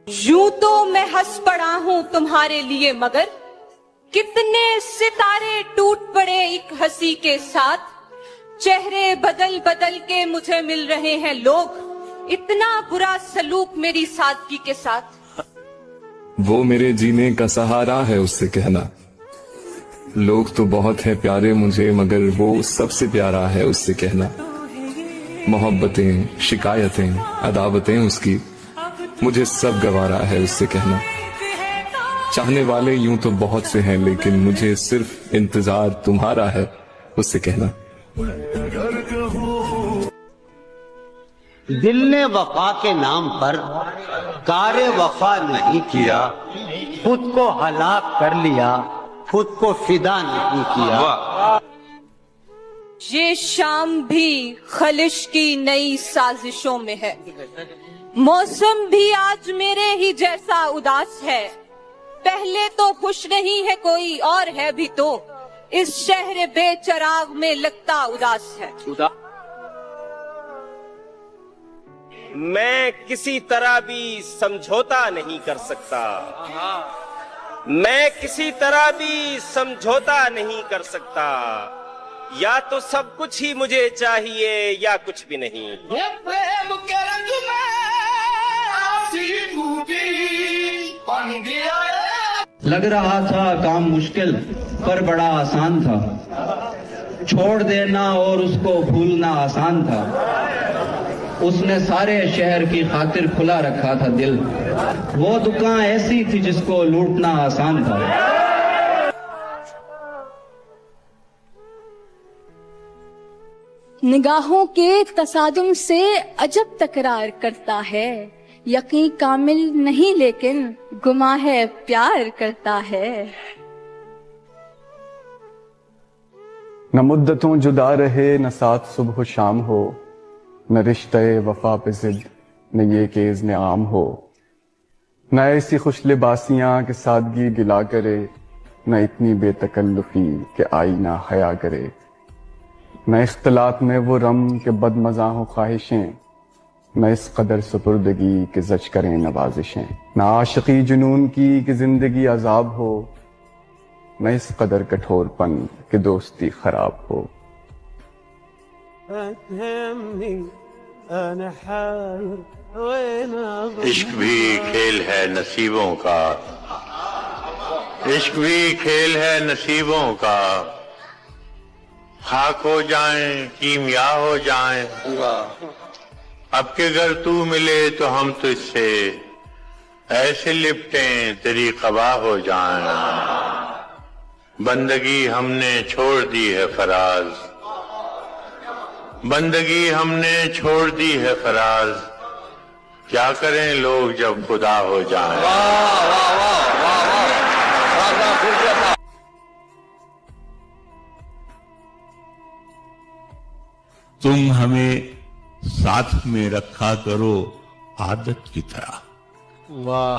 यूं तो मैं हंस पड़ा हूं तुम्हारे लिए, मगर कितने सितारे टूट पड़े एक हंसी के साथ। चेहरे बदल बदल के मुझे मिल रहे हैं लोग, इतना बुरा सलूक मेरी सादगी के साथ। वो मेरे जीने का सहारा है उससे कहना, लोग तो बहुत है प्यारे मुझे मगर वो सबसे प्यारा है उससे कहना। मोहब्बतें शिकायतें अदावतें उसकी, मुझे सब गवारा है उससे कहना। चाहने वाले यूं तो बहुत से हैं लेकिन मुझे सिर्फ इंतजार तुम्हारा है उससे कहना। दिल ने वफा के नाम पर कारे वफा नहीं किया, खुद को हलाक कर लिया, खुद को फिदा नहीं किया। ये शाम भी खलिश की नई साजिशों में है, मौसम भी आज मेरे ही जैसा उदास है। पहले तो खुश नहीं है कोई और है भी तो, इस शहर बेचराग में लगता उदास है। मैं किसी तरह भी समझौता नहीं कर सकता, मैं किसी तरह भी समझौता नहीं कर सकता। या तो सब कुछ ही मुझे चाहिए या कुछ भी नहीं। लग रहा था काम मुश्किल पर बड़ा आसान था, छोड़ देना और उसको भूलना आसान था। उसने सारे शहर की खातिर खुला रखा था दिल, वो दुकान ऐसी थी जिसको लूटना आसान था। निगाहों के तसादुम से अजब तकरार करता है, यकीन कामिल नहीं लेकिन गुमा है प्यार करता है। न मुद्दतों जुदा रहे न साथ सुबह शाम हो, न रिश्ते वफा पे जिद न ये कि इज़्न आम हो। न ऐसी खुश लिबासियां कि सादगी गिला करे, न इतनी बेतकल्लुफी कि आईना हया करे। न इख्तिलात में वो रम के बदमज़ा हो ख्वाहिशें, न इस कदर सुपुर्दगी के जज करें नवाजिशें। न आशिकी जुनून की कि जिंदगी अजाब हो, न इस कदर कठोरपन कि दोस्ती खराब हो। इश्क भी खेल है नसीबों का, इश्क भी खेल है नसीबों का। खाक हो जाएं कीमिया हो जाएं, अब के घर तू मिले तो हम तो इससे ऐसे लिपटें तेरी कबा हो जाएं। बंदगी हमने छोड़ दी है फराज, बंदगी हमने छोड़ दी है फराज। क्या करें लोग जब खुदा हो जाएं। तुम हमें साथ में रखा करो आदत की तरह, वाह।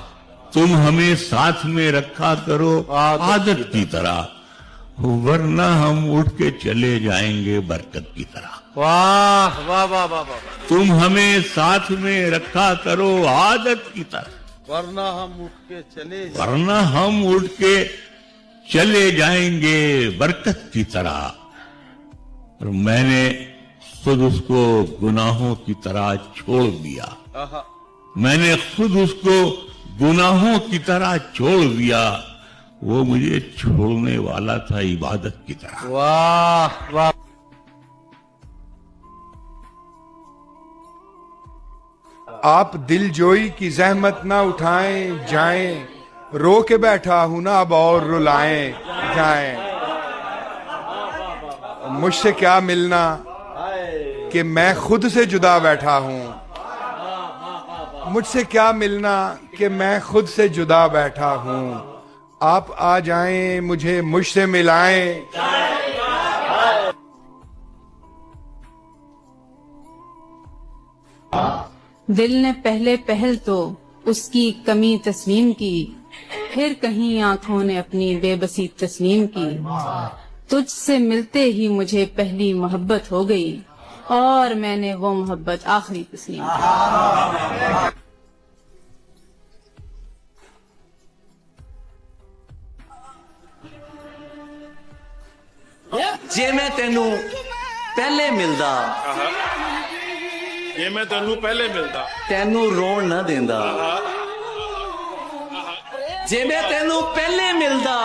तुम हमें साथ में रखा करो आदत की तरह, वरना हम उठ के चले जाएंगे बरकत की तरह। वाह वाह वाह वाह वाह। तुम हमें साथ में रखा करो आदत की तरह, वरना हम उठ के चले वरना हम उठ के चले जाएंगे बरकत की तरह। और मैंने खुद उसको गुनाहों की तरह छोड़ दिया, मैंने खुद उसको गुनाहों की तरह छोड़ दिया, वो मुझे छोड़ने वाला था इबादत की तरह। वाह वाह। आप दिलजोई की जहमत ना उठाएं जाएं, रो के बैठा हूं ना अब और रुलाएं जाएं। मुझसे क्या मिलना कि मैं खुद से जुदा बैठा हूं, मुझसे क्या मिलना कि मैं खुद से जुदा बैठा हूं। आप आ जाएं मुझे मुझसे मिलाएं। दिल ने पहले पहल तो उसकी कमी तस्लीम की, फिर कहीं आंखों ने अपनी बेबसी तस्लीम की। तुझसे मिलते ही मुझे पहली मोहब्बत हो गई, और मैंने वो मोहब्बत आखिरी तस्लीम की। ਜੇ ਮੈਂ ਤੈਨੂੰ ਪਹਿਲੇ ਮਿਲਦਾ, ਜੇ ਮੈਂ ਤੈਨੂੰ ਪਹਿਲੇ ਮਿਲਦਾ, ਤੈਨੂੰ ਰੋਣ ਨਾ ਦਿੰਦਾ। ਜੇ ਮੈਂ ਤੈਨੂੰ ਪਹਿਲੇ ਮਿਲਦਾ,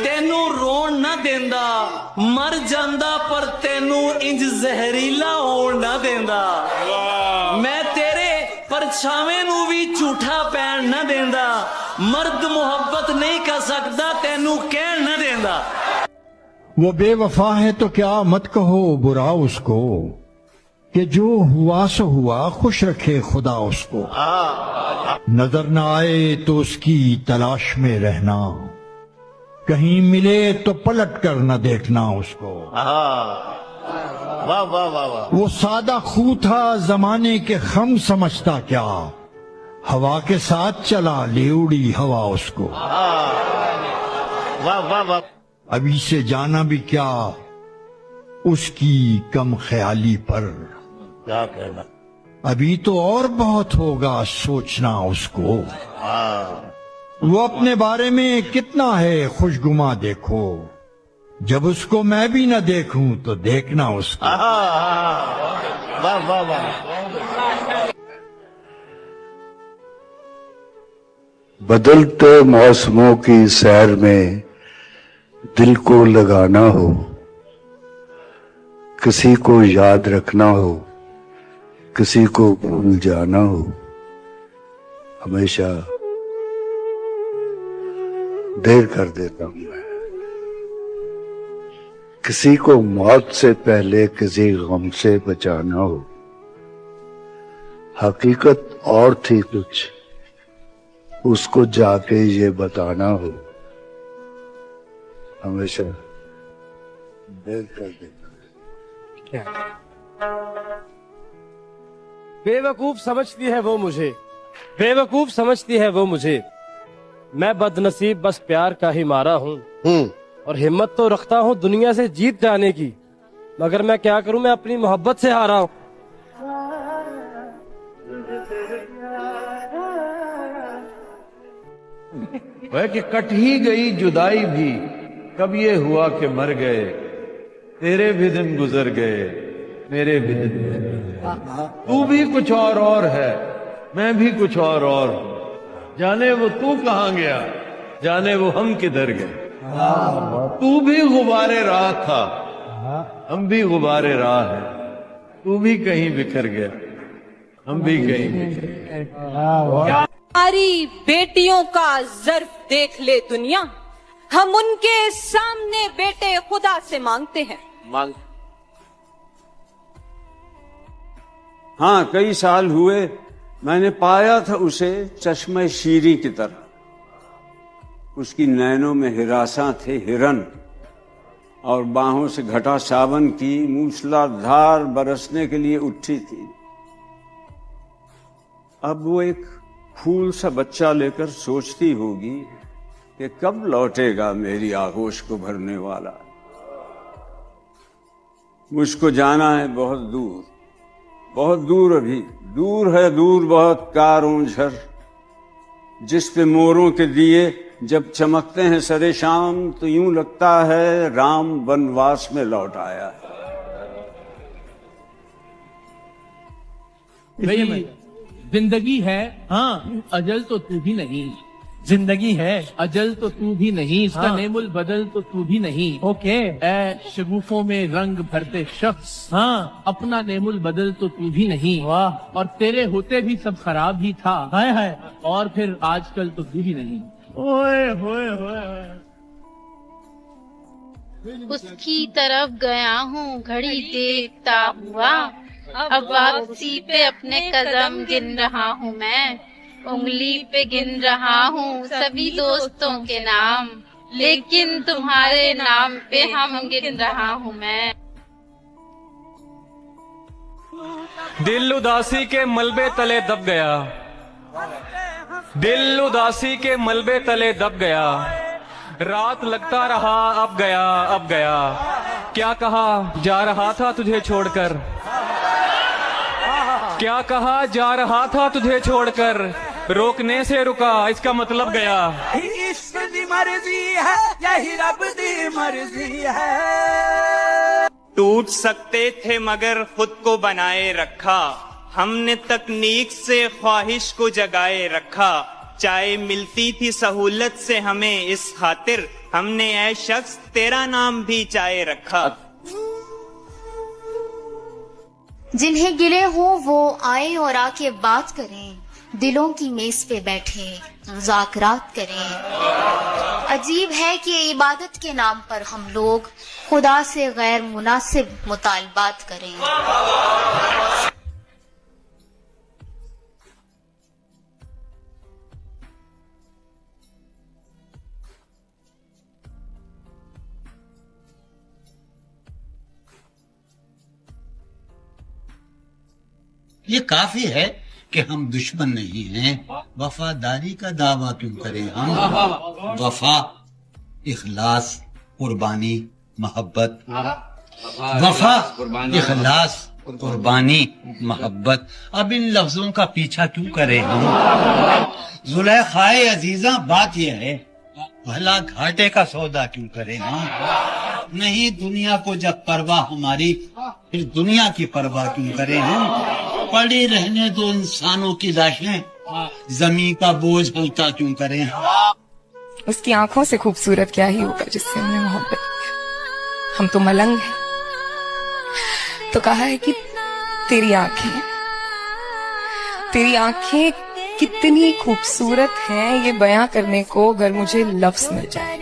ਤੈਨੂੰ ਰੋਣ ਨਾ ਦਿੰਦਾ, ਮਰ ਜਾਂਦਾ ਪਰ ਤੈਨੂੰ ਇੰਜ ਜ਼ਹਿਰੀਲਾ ਹੋਣ ਨਾ ਦਿੰਦਾ। ਮੈਂ ਤੇਰੇ ਪਰਛਾਵੇਂ ਨੂੰ ਵੀ ਝੂਠਾ ਪੈਣ ਨਾ ਦਿੰਦਾ, ਮਰਦ ਮੁਹੱਬਤ नहीं कर सकता ਤੈਨੂੰ ਕਹਿਣ ਨਾ ਦਿੰਦਾ। वो बेवफा है तो क्या मत कहो बुरा उसको, कि जो हुआ सो हुआ, खुश रखे खुदा उसको। नजर न आए तो उसकी तलाश में रहना, कहीं मिले तो पलट कर न देखना उसको। वाह वाह वाह वाह। वो सादा खू था जमाने के खम समझता क्या, हवा के साथ चला ले उड़ी हवा उसको। वाह वाह वाह। अभी से जाना भी क्या उसकी कम ख्याली पर, क्या कहना, अभी तो और बहुत होगा सोचना उसको। वो अपने बारे में कितना है खुशगुमा देखो, जब उसको मैं भी न देखूं तो देखना उसको। वाह वाह वाह। बदलते मौसमों की सैर में दिल को लगाना हो, किसी को याद रखना हो, किसी को भूल जाना हो, हमेशा देर कर देता हूं मैं। किसी को मौत से पहले किसी गम से बचाना हो, हकीकत और थी कुछ, उसको जाके ये बताना हो, हमेशा देर कर देता। बेवकूफ समझती है वो मुझे, बेवकूफ समझती है वो मुझे, मैं बदनसीब बस प्यार का ही मारा हूँ। और हिम्मत तो रखता हूँ दुनिया से जीत जाने की, मगर मैं क्या करूँ, मैं अपनी मोहब्बत से हारा हूँ। वह कि कट ही गई जुदाई भी, कब ये हुआ कि मर गए, तेरे भी दिन गुजर गए, मेरे भी दिन। तू भी कुछ और है, मैं भी कुछ और हूं, जाने वो तू कहाँ गया, जाने वो हम किधर गए। तू भी गुबारे राह था, हम भी गुबारे राह हैं, तू भी कहीं बिखर गया, हम भी कहीं बिखर गए। हमारी बेटियों का ज़र्फ देख ले दुनिया, हम उनके सामने बेटे खुदा से मांगते हैं। मांग। हाँ, कई साल हुए मैंने पाया था उसे चश्मे शीरी की तरह, उसकी नैनों में हिरासा थे हिरन, और बाहों से घटा सावन की मूसलाधार बरसने के लिए उठी थी। अब वो एक फूल सा बच्चा लेकर सोचती होगी कि कब लौटेगा मेरी आगोश को भरने वाला। मुझको जाना है बहुत दूर, बहुत दूर, अभी दूर है, दूर बहुत कारों झर, जिस पे मोरों के दिए जब चमकते हैं सरे शाम, तो यूं लगता है राम वनवास में लौट आया है। जिंदगी है, हाँ, अजल तो तू भी नहीं। जिंदगी है, अजल तो तू भी नहीं, इसका नेमुल बदल तो तू भी नहीं। ओके। ए शगुफों में रंग भरते शख्स, हाँ, अपना नेमुल बदल तो तू भी नहीं। वाह। और तेरे होते भी सब खराब ही था, हाय हाय, और फिर आजकल तो तू भी नहीं। ओए होए होए। उसकी तरफ गया हूँ घड़ी देखता हुआ, अब वापसी पे अपने कदम गिन रहा हूँ मैं, उंगली पे गिन रहा हूँ सभी दोस्तों के नाम, लेकिन तुम्हारे नाम पे हम गिन रहा हूँ मैं। दिल उदासी के मलबे तले दब गया, दिल उदासी के मलबे तले दब गया, रात लगता रहा अब गया अब गया, क्या कहा जा रहा था तुझे छोड़कर, क्या कहा जा रहा था तुझे छोड़कर, रोकने से रुका इसका मतलब गया। इश्क दी मर्जी है, यही रब दी मर्जी है। टूट सकते थे मगर खुद को बनाए रखा, हमने तकनीक से ख्वाहिश को जगाए रखा, चाय मिलती थी सहूलत से हमें इस खातिर, हमने ऐ शख्स तेरा नाम भी चाय रखा। जिन्हें गिले हो वो आए और आके बात करें, दिलों की मेज पे बैठे मुज़ाकरात करें। अजीब है कि इबादत के नाम पर हम लोग खुदा से गैर मुनासिब मुतालबात करें। ये काफी है कि हम दुश्मन नहीं हैं, वफादारी का दावा क्यों करें हम। वफा, इखलास, कुर्बानी, मोहब्बत। वफा, इखलास, कुर्बानी, मोहब्बत। अब इन लफ्जों का पीछा क्यों करें हम। जुलेखाए अजीजा बात यह है, भला घाटे का सौदा क्यों करें हम। नहीं दुनिया को जब परवाह हमारी, फिर दुनिया की परवाह क्यों करें हम। पड़ी रहने दो इंसानों की लाशें, जमीन का बोझ हल्का क्यों करें। उसकी आंखों से खूबसूरत क्या ही होगा जिससे हमने मोहब्बत की। हम तो मलंग हैं। तो कहा है कि तेरी आंखें कितनी खूबसूरत हैं ये बयां करने को अगर मुझे लफ्ज मिल जाए।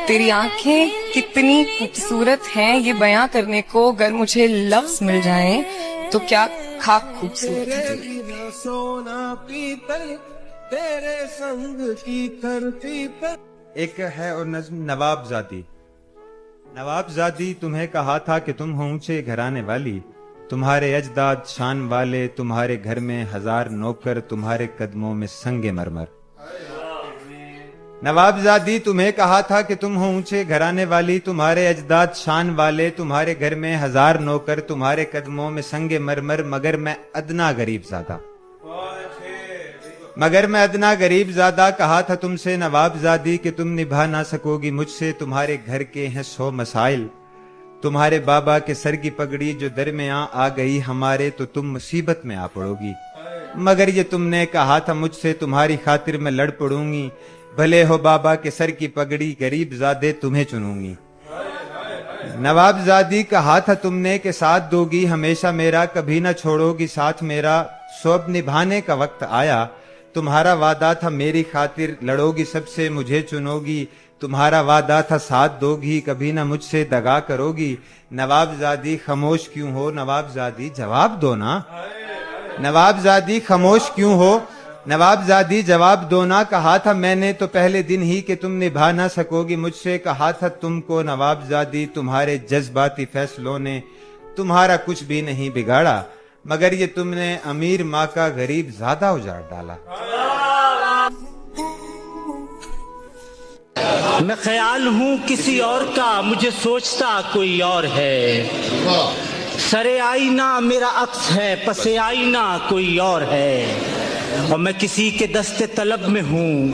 तेरी आंखें कितनी खूबसूरत हैं ये बयां करने को अगर मुझे लफ्ज मिल जाए, तो क्या खाक खूबसूरत है। सोना पीतल तेरे संग की धरती पर। एक है और नज्म नवाबजादी। नवाबजादी तुम्हें कहा था कि तुम हो ऊंचे घराने वाली, तुम्हारे अजदाद शान वाले, तुम्हारे घर में 1000 नौकर, तुम्हारे कदमों में संगे मरमर। नवाबजादी तुम्हें कहा था कि तुम हो ऊंचे घराने वाली, तुम्हारे अजदाद शान वाले, तुम्हारे घर में 1000 नौकर, तुम्हारे कदमों में संगे मरमर, मगर मैं अदना गरीब ज़्यादा कहा था तुमसे नवाबजादी कि तुम निभा ना सकोगी मुझसे, तुम्हारे घर के हैं 100 मसाइल, तुम्हारे बाबा के सर की पगड़ी जो दरमियां आ गई हमारे, तो तुम मुसीबत में आ पड़ोगी। मगर ये तुमने कहा था मुझसे तुम्हारी खातिर मैं लड़ पड़ूंगी, भले हो बाबा के सर की पगड़ी गरीब ज़ादे तुम्हें चुनूंगी। नवाबजादी कहा था तुमने कि साथ दोगी हमेशा मेरा, कभी ना छोड़ोगी साथ मेरा, सो अब निभाने का वक्त आया, तुम्हारा वादा था मेरी खातिर लड़ोगी सबसे मुझे चुनोगी, तुम्हारा वादा था साथ दोगी कभी ना मुझसे दगा करोगी। नवाबजादी खामोश क्यों हो, नवाबजादी जवाब दो ना। नवाबजादी खामोश क्यों हो, नवाबजादी जवाब दो ना। कहा था मैंने तो पहले दिन ही कि तुम निभा ना सकोगी मुझसे, कहा था तुमको नवाबजादी, तुम्हारे जज्बाती फैसलों ने तुम्हारा कुछ भी नहीं बिगाड़ा, मगर ये तुमने अमीर माँ का गरीब ज़्यादा उजाड़ डाला। मैं ख्याल हूँ किसी और का, मुझे सोचता कोई और है। सरे आईना मेरा अक्स है, पसे आईना कोई और है। और मैं किसी के दस्ते तलब में हूँ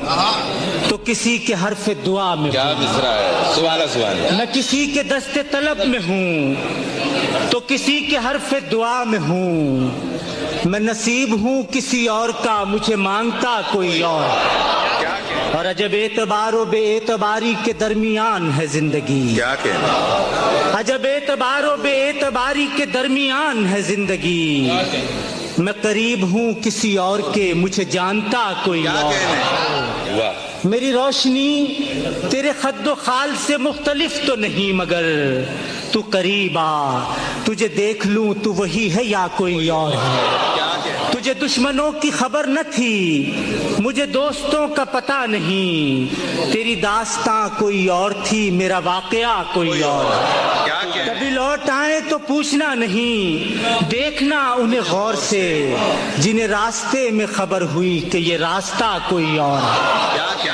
तो किसी के हरफे दुआ में। क्या मिसरा है, सुभान। मैं किसी के दस्ते तलब में हूँ तो किसी के हरफे दुआ में हूँ। मैं नसीब हूँ किसी और का, मुझे मांगता कोई और। और अजब एतबारो बेएतबारी के दरमियान है जिंदगी। क्या कहना? अजब एतबारो बेएतबारी के दरमियान है जिंदगी। मैं करीब हूँ किसी और के, मुझे जानता कोई और। मेरी रोशनी तेरे खद्दो खाल से मुख्तलिफ तो नहीं, मगर तू करीब आ, तुझे देख लूं तू वही है या कोई और है। तुझे दुश्मनों की खबर न थी, मुझे दोस्तों का पता नहीं, तेरी दास्तां कोई और थी, मेरा वाकया कोई और। कभी लौट आए तो पूछना नहीं, देखना उन्हें गौर से, जिन्हें रास्ते में खबर हुई कि ये रास्ता कोई और।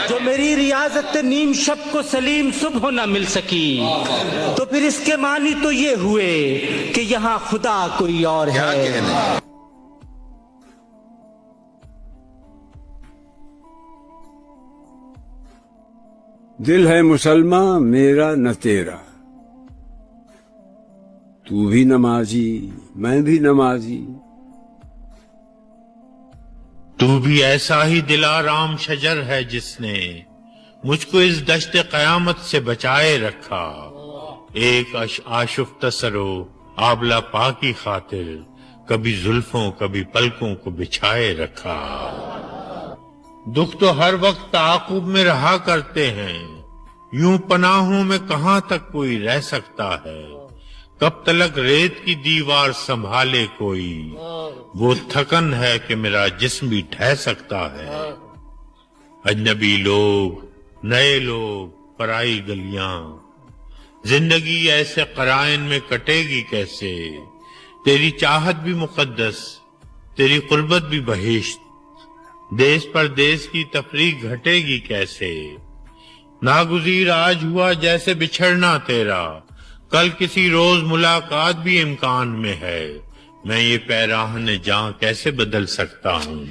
जो मेरी रियाजत नीम शब को सलीम सुबह न मिल सकी, तो फिर इसके मानी तो ये हुए कि यहाँ खुदा कोई और है। दिल है मुसलमान मेरा न तेरा, तू भी नमाजी, मैं भी नमाजी। तू भी ऐसा ही दिलाराम शजर है जिसने मुझको इस दश्त कयामत से बचाए रखा। एक आशुफ्ता सरो आबला पा की खातिर कभी जुल्फों कभी पलकों को बिछाए रखा। दुख तो हर वक्त ताक़ुब में रहा करते हैं, यूं पनाहों में कहां तक कोई रह सकता है। कब तलक रेत की दीवार संभाले कोई, वो थकन है कि मेरा जिस्म भी ढह सकता है। अजनबी लोग, नए लोग, पराई गलियां, जिंदगी ऐसे कराइन में कटेगी कैसे। तेरी चाहत भी मुकद्दस, तेरी कुर्बत भी बहिश्त, देश परदेश की तफरीक घटेगी कैसे। नागुज़ीर आज हुआ जैसे बिछड़ना तेरा, कल किसी रोज मुलाकात भी इम्कान में है। मैं ये पैराहन जां कैसे बदल सकता हूँ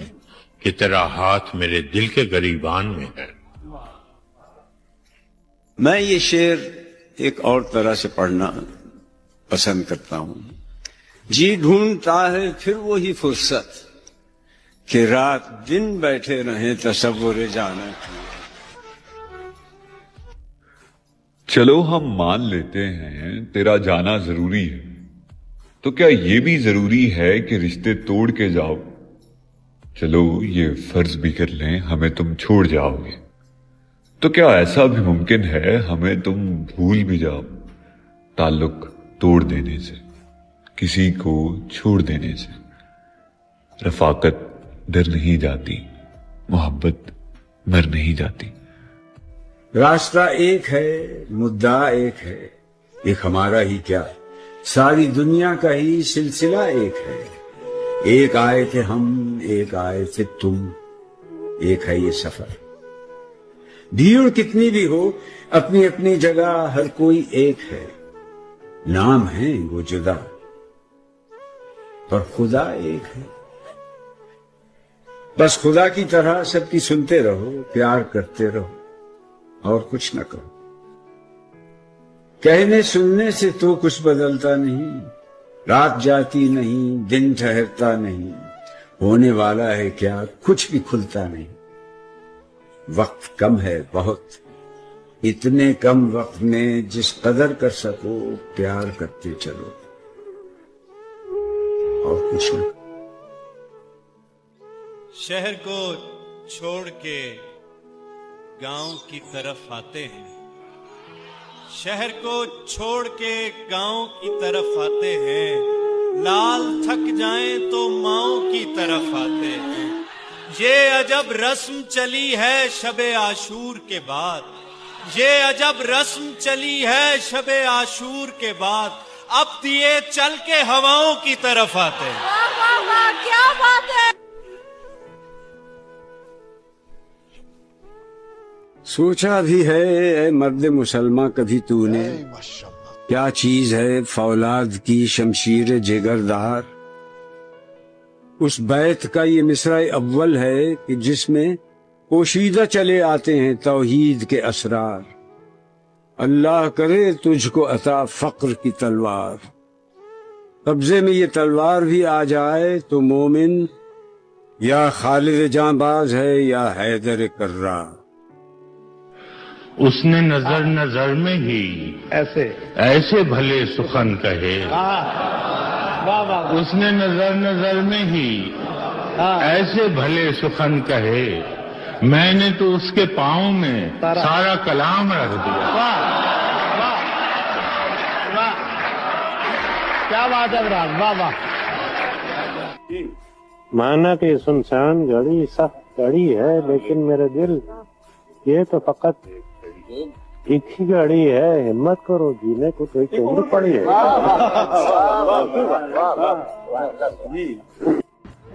कि तेरा हाथ मेरे दिल के गरीबान में है। मैं ये शेर एक और तरह से पढ़ना पसंद करता हूँ। जी ढूंढता है फिर वही फुर्सत कि रात दिन बैठे रहे तसव्वुर जाना की। चलो हम मान लेते हैं तेरा जाना जरूरी है, तो क्या ये भी जरूरी है कि रिश्ते तोड़ के जाओ? चलो ये फर्ज भी कर लें हमें तुम छोड़ जाओगे, तो क्या ऐसा भी मुमकिन है हमें तुम भूल भी जाओ? ताल्लुक तोड़ देने से, किसी को छोड़ देने से रफाकत डर नहीं जाती, मोहब्बत मर नहीं जाती। रास्ता एक है, मुद्दा एक है, एक हमारा ही क्या सारी दुनिया का ही सिलसिला एक है। एक आए थे हम, एक आए थे तुम, एक है ये सफर। भीड़ कितनी भी हो अपनी अपनी जगह हर कोई एक है। नाम है वो जुदा पर खुदा एक है। बस खुदा की तरह सबकी सुनते रहो, प्यार करते रहो और कुछ न करो। कहने सुनने से तो कुछ बदलता नहीं, रात जाती नहीं, दिन ठहरता नहीं, होने वाला है क्या कुछ भी खुलता नहीं। वक्त कम है बहुत, इतने कम वक्त में जिस कदर कर सको प्यार करते चलो और कुछ न। शहर को छोड़ के गांव की तरफ आते हैं, शहर को छोड़ के गांव की तरफ आते हैं। लाल थक जाएं तो माओ की तरफ आते हैं। ये अजब रस्म चली है शबे आशूर के बाद, ये अजब रस्म चली है शबे आशूर के बाद। अब दिए चल के हवाओं की तरफ आते हैं। वाह वाह वाह, क्या बात है। सोचा भी है ऐ मर्द मुसलमान कभी तूने, क्या चीज है फौलाद की शमशीर जिगरदार। उस बैत का ये मिसरा अव्वल है कि जिसमें पोशीदा चले आते हैं तौहीद के असरार। अल्लाह करे तुझको अता फक्र की तलवार, कब्जे में ये तलवार भी आ जाए तो मोमिन या खालिद जांबाज है या हैदर कर्रार। उसने नजर नजर में ही ऐसे भले सुखन कहे, उसने नजर नजर में ही ऐसे भले सुखन कहे। मैंने तो उसके पाँव में सारा कलाम रख दिया। क्या बात है ब्राह्मण, वाह वाह। माना कि सुनसान घड़ी सख्त घड़ी है, लेकिन मेरे दिल ये तो फकत एक ही गाड़ी है। हिम्मत करो, जीने को तो एक उम्र पड़ी है।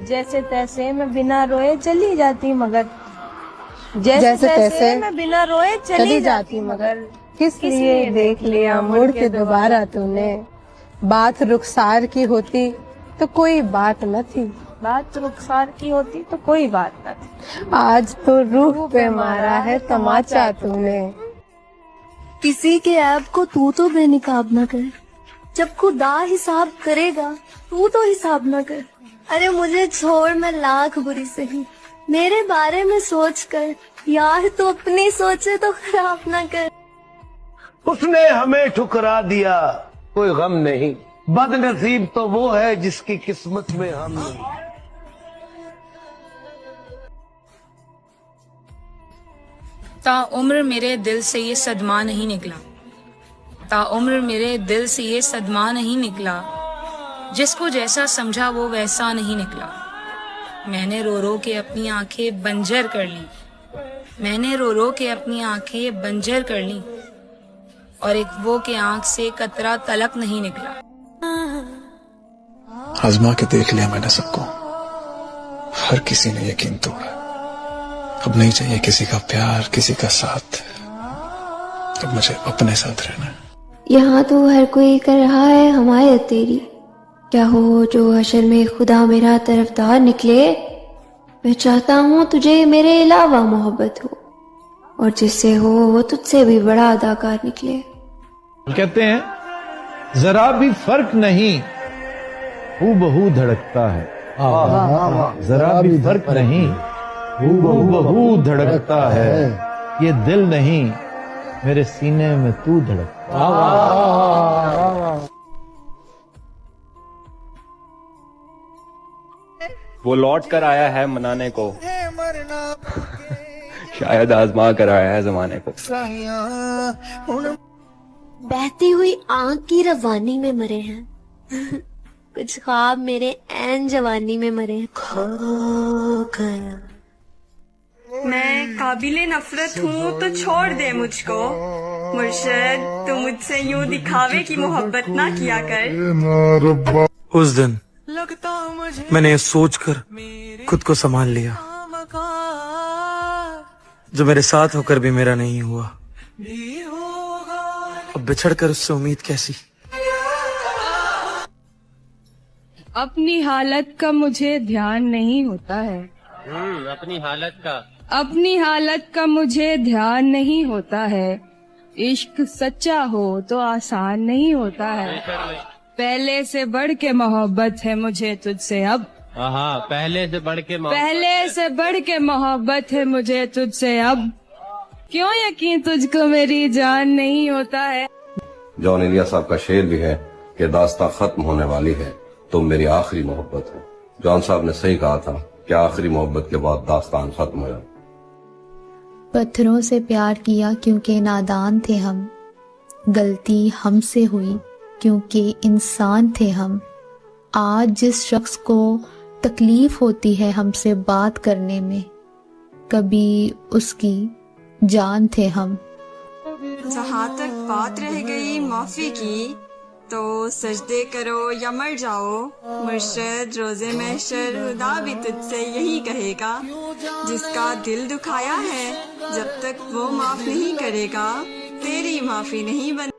जैसे तैसे मैं बिना रोए चली जाती मगर, जैसे तैसे मैं बिना रोए चली जाती मगर, किस लिए देख लिया मुड़ के दोबारा तूने। बात रुखसार की होती तो कोई बात न थी, बात रुखसार की होती तो कोई बात न थी। आज तो रूह पे मारा है तमाचा तूने। किसी के ऐब को तू तो बेनिकाब न कर, जब खुदा हिसाब करेगा तू तो हिसाब न कर। अरे मुझे छोड़, मैं लाख बुरी सही, मेरे बारे में सोच कर यार तू अपनी सोचे तो खराब न कर। उसने हमें ठुकरा दिया, कोई गम नहीं, बदनसीब तो वो है जिसकी किस्मत में हम नहीं। ताउम्र मेरे दिल से ये सदमा नहीं निकला, ताउम्र मेरे दिल से ये सदमा नहीं निकला, जिसको जैसा समझा वो वैसा नहीं निकला। मैंने रो रो के अपनी आंखें बंजर कर ली, मैंने रो रो के अपनी आंखें बंजर कर ली, और एक वो के आंख से कतरा तलक नहीं निकला। आजमा के देख लिया मैंने सबको, हर किसी ने यकीन तोड़ा। अब नहीं चाहिए किसी का प्यार, किसी का साथ, अब मुझे अपने साथ रहना है। यहाँ तो हर कोई कर रहा है हमायत तेरी, क्या हो जो हशर में खुदा मेरा तरफदार निकले। मैं चाहता हूँ तुझे मेरे अलावा मोहब्बत हो, और जिससे हो वो तुझसे भी बड़ा अदाकार निकले। कहते हैं जरा भी फर्क नहीं, हूबहू धड़कता है। जरा भी फर्क नहीं, हूबहू धड़कता है। ये दिल नहीं, मेरे सीने में तू धड़कता। वो लौट कर आया है मनाने को, शायद आजमा कर आया है जमाने को। बहती हुई आंख की रवानी में मरे हैं, कुछ ख्वाब मेरे ऐन जवानी में मरे हैं। खो गया मैं काबिले नफरत हूँ तो छोड़ दे मुझको, मुर्शद तू मुझसे यूं दिखावे की मोहब्बत ना किया कर। उस दिन मैंने ये सोचकर खुद को संभाल लिया, जो मेरे साथ होकर भी मेरा नहीं हुआ, अब बिछड़कर उससे उम्मीद कैसी। अपनी हालत का मुझे ध्यान नहीं होता है, अपनी हालत का, अपनी हालत का मुझे ध्यान नहीं होता है। इश्क सच्चा हो तो आसान नहीं होता है, पहले से बढ़ के मोहब्बत है मुझे तुझसे अब। हाँ, पहले से बढ़ के पहले से बढ़ के मोहब्बत है मुझे तुझसे अब, क्यों यकीन तुझको मेरी जान नहीं होता है। जॉन एलिया साहब का शेर भी है कि दास्तां खत्म होने वाली है, तुम मेरी आखिरी मोहब्बत हो। जॉन साहब ने सही कहा था कि आखिरी मोहब्बत के बाद दास्तान खत्म हो जाती। पत्थरों से प्यार किया क्योंकि नादान थे हम, गलती हमसे हुई क्योंकि इंसान थे हम। आज जिस शख्स को तकलीफ होती है हमसे बात करने में, कभी उसकी जान थे हम। जहाँ तक बात रह गई माफी की, तो सजदे करो या मर जाओ। मुर्शद रोजे महशर खुदा भी तुझसे यही कहेगा, जिसका दिल दुखाया है जब तक वो माफ नहीं करेगा, तेरी माफी नहीं बन